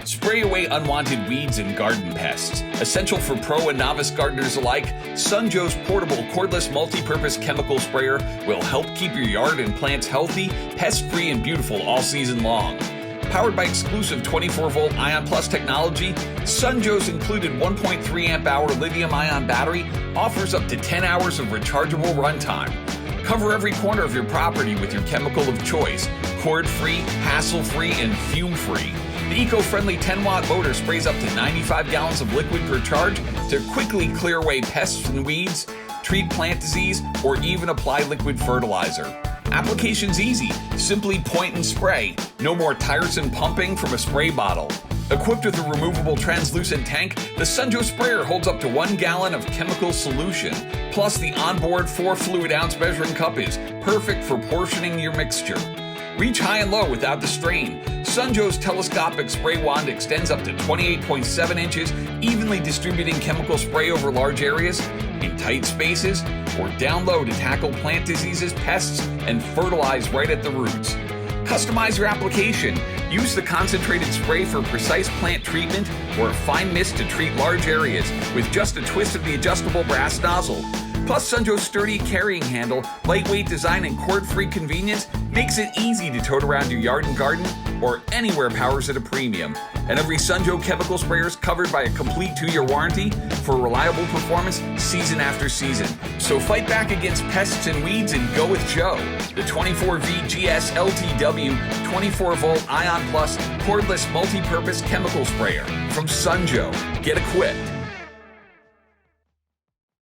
Spray away unwanted weeds and garden pests. Essential for pro and novice gardeners alike, Sunjoe's portable cordless multi-purpose chemical sprayer will help keep your yard and plants healthy, pest-free, and beautiful all season long. Powered by exclusive 24V Ion Plus technology, Sunjoe's included 1.3 amp-hour lithium-ion battery offers up to 10 hours of rechargeable runtime. Cover every corner of your property with your chemical of choice, cord-free, hassle-free, and fume-free. The eco-friendly 10-watt motor sprays up to 95 gallons of liquid per charge to quickly clear away pests and weeds, treat plant disease, or even apply liquid fertilizer. Application's easy. Simply point and spray. No more tiresome pumping from a spray bottle. Equipped with a removable translucent tank, the Sunjoe sprayer holds up to 1 gallon of chemical solution. Plus, the onboard 4 fluid ounce measuring cup is perfect for portioning your mixture. Reach high and low without the strain. Sunjoe's telescopic spray wand extends up to 28.7 inches, evenly distributing chemical spray over large areas, in tight spaces, or down low to tackle plant diseases, pests, and fertilize right at the roots. Customize your application. Use the concentrated spray for precise plant treatment or a fine mist to treat large areas with just a twist of the adjustable brass nozzle. Plus, Sunjoe's sturdy carrying handle, lightweight design, and cord-free convenience makes it easy to tote around your yard and garden or anywhere powers at a premium. And every Sunjoe chemical sprayer is covered by a complete 2-year warranty for reliable performance season after season. So fight back against pests and weeds and go with Joe, the 24V-GS-LTW 24V Ion Plus cordless multi-purpose chemical sprayer from Sunjoe. Get equipped.